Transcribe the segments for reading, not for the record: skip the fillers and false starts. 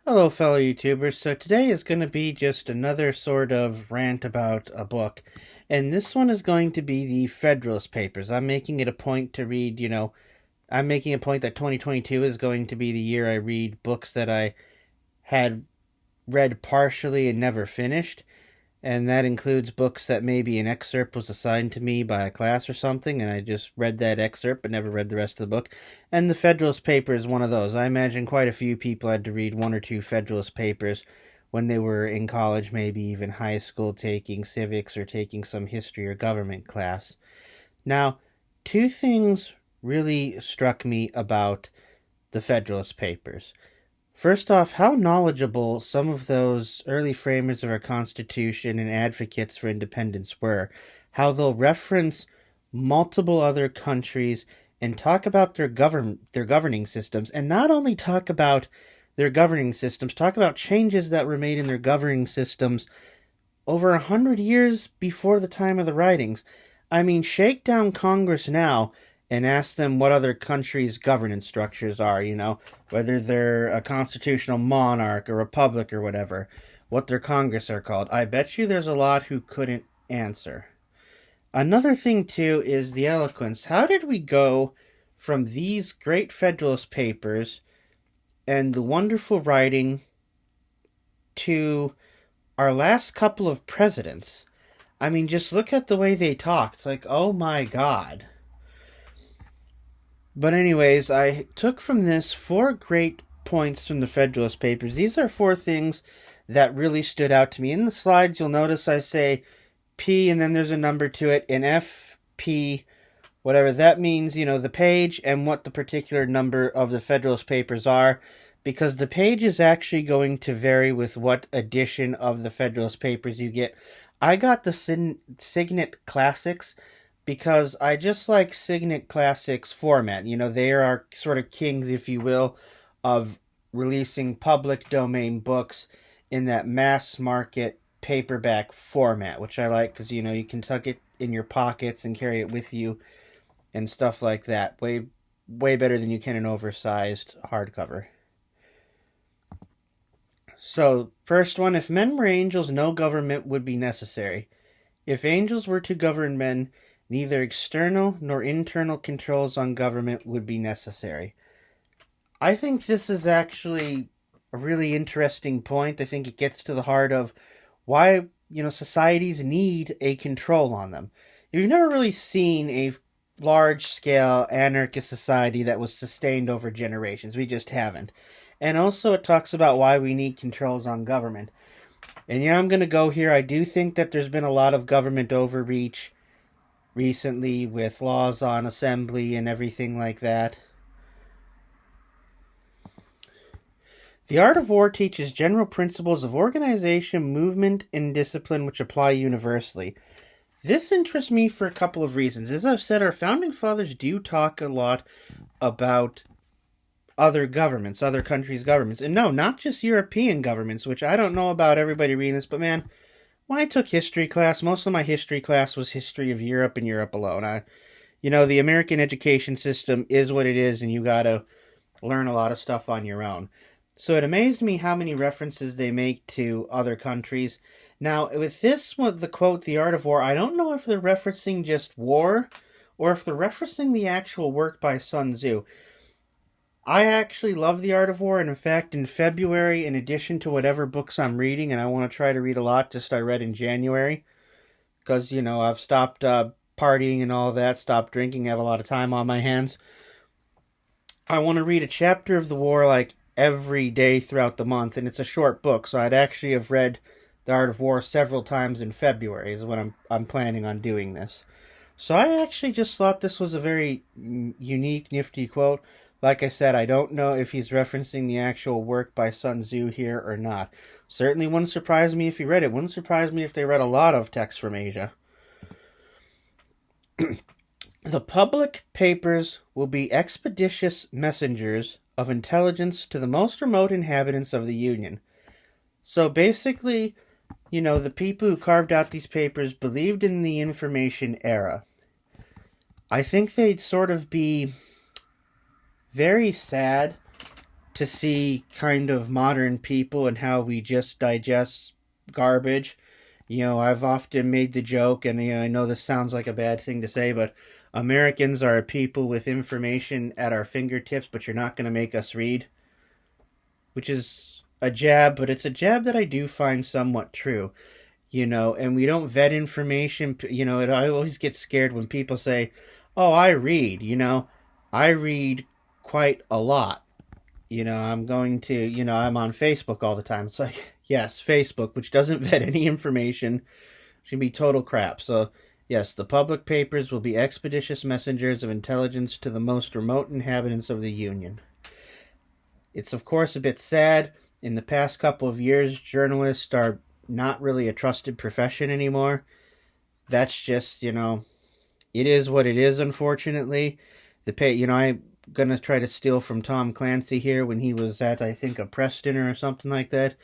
Hello, fellow YouTubers. So today is going to be just another sort of rant about a book. And this one is going to be the Federalist Papers. I'm making it a point to read, I'm making a point that 2022 is going to be the year I read books that I had read partially and never finished. And that includes books that maybe an excerpt was assigned to me by a class or something, and I just read that excerpt but never read the rest of the book. And the Federalist Paper is one of those. I imagine quite a few people had to read one or two Federalist Papers when they were in college, maybe even high school, taking civics or taking some history or government class. Now, two things really struck me about the Federalist Papers. First off, how knowledgeable some of those early framers of our Constitution and advocates for independence were. How they'll reference multiple other countries and talk about their governing systems, and not only talk about their governing systems, talk about changes that were made in their governing systems over 100 years before the time of the writings. I mean, shake down Congress now and ask them what other countries' governance structures are, whether they're a constitutional monarch, a republic, or whatever, what their Congress are called. I bet you there's a lot who couldn't answer. Another thing, too, is the eloquence. How did we go from these great Federalist Papers and the wonderful writing to our last couple of presidents? I mean, just look at the way they talk. It's like, oh my God. But anyways, I took from this 4 great points from the Federalist Papers. These are 4 things that really stood out to me. In the slides, you'll notice I say P and then there's a number to it. In FP, whatever that means, the page and what the particular number of the Federalist Papers are, because the page is actually going to vary with what edition of the Federalist Papers you get. I got the Signet Classics because I just like Signet Classics format. They are sort of kings, if you will, of releasing public domain books in that mass market paperback format, which I like because, you can tuck it in your pockets and carry it with you and stuff like that. Way better than you can an oversized hardcover. So, first one, if men were angels, no government would be necessary. If angels were to govern men, neither external nor internal controls on government would be necessary. I think this is actually a really interesting point. I think it gets to the heart of why, societies need a control on them. You've never really seen a large-scale anarchist society that was sustained over generations. We just haven't. And also it talks about why we need controls on government. And yeah, I'm going to go here. I do think that there's been a lot of government overreach recently with laws on assembly and everything like that. The art of war teaches general principles of organization, movement, and discipline which apply universally. This interests me for a couple of reasons. As I've said, our founding fathers do talk a lot about other governments, other countries' governments. And no, not just European governments, which I don't know about everybody reading this, but man, when I took history class, most of my history class was history of Europe and Europe alone. The American education system is what it is, and you gotta learn a lot of stuff on your own. So it amazed me how many references they make to other countries. Now, with this, with the quote, The Art of War, I don't know if they're referencing just war, or if they're referencing the actual work by Sun Tzu. I actually love The Art of War, and in fact, in February, in addition to whatever books I'm reading, and I want to try to read a lot, just I read in January, because, I've stopped partying and all that, stopped drinking, have a lot of time on my hands. I want to read a chapter of the war, every day throughout the month, and it's a short book, so I'd actually have read The Art of War several times in February, is when I'm planning on doing this. So I actually just thought this was a very unique, nifty quote. Like I said, I don't know if he's referencing the actual work by Sun Tzu here or not. Certainly wouldn't surprise me if he read it. Wouldn't surprise me if they read a lot of texts from Asia. The public papers will be expeditious messengers of intelligence to the most remote inhabitants of the Union. So basically, the people who carved out these papers believed in the information era. I think they'd sort of be very sad to see kind of modern people and how we just digest garbage. I've often made the joke, and I know this sounds like a bad thing to say, but Americans are a people with information at our fingertips, but you're not going to make us read, which is a jab, but it's a jab that I do find somewhat true. And we don't vet information. I always get scared when people say, "Oh, I read." I read quite a lot. I'm going to, I'm on Facebook all the time. It's like, yes, Facebook, which doesn't vet any information, should be total crap. So, yes, the public papers will be expeditious messengers of intelligence to the most remote inhabitants of the Union. It's, of course, a bit sad. In the past couple of years, journalists are not really a trusted profession anymore. That's just, it is what it is, unfortunately. I'm going to try to steal from Tom Clancy here when he was at, I think, a press dinner or something like that.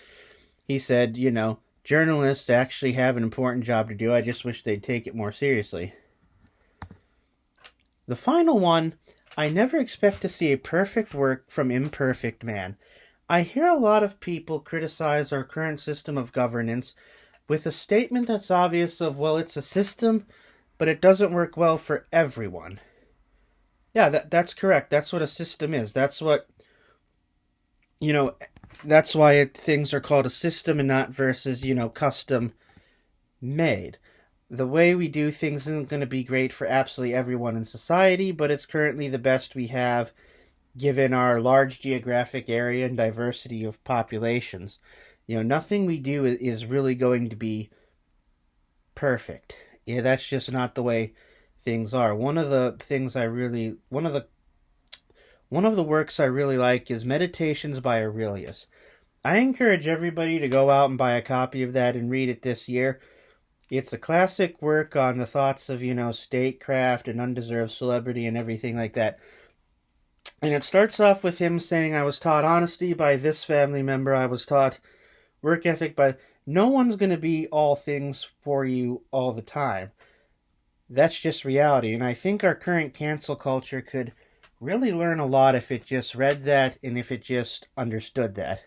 He said, journalists actually have an important job to do. I just wish they'd take it more seriously. The final one, I never expect to see a perfect work from Imperfect Man. I hear a lot of people criticize our current system of governance with a statement that's obvious of, well, it's a system, but it doesn't work well for everyone. Yeah, that's correct. That's what a system is. That's what, that's why things are called a system and not versus, custom made. The way we do things isn't going to be great for absolutely everyone in society, but it's currently the best we have given our large geographic area and diversity of populations. Nothing we do is really going to be perfect. Yeah, that's just not the way things are. One of the works I really like is Meditations by Aurelius. I encourage everybody to go out and buy a copy of that and read it this year. It's a classic work on the thoughts of, statecraft and undeserved celebrity and everything like that. And it starts off with him saying, I was taught honesty by this family member, I was taught work ethic by... No one's going to be all things for you all the time. That's just reality. And I think our current cancel culture could really learn a lot if it just read that and if it just understood that.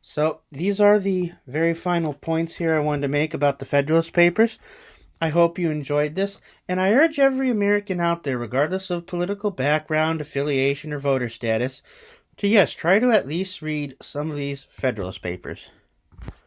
So these are the very final points here I wanted to make about the Federalist Papers. I hope you enjoyed this, and I urge every American out there, regardless of political background, affiliation, or voter status, to try to at least read some of these Federalist Papers.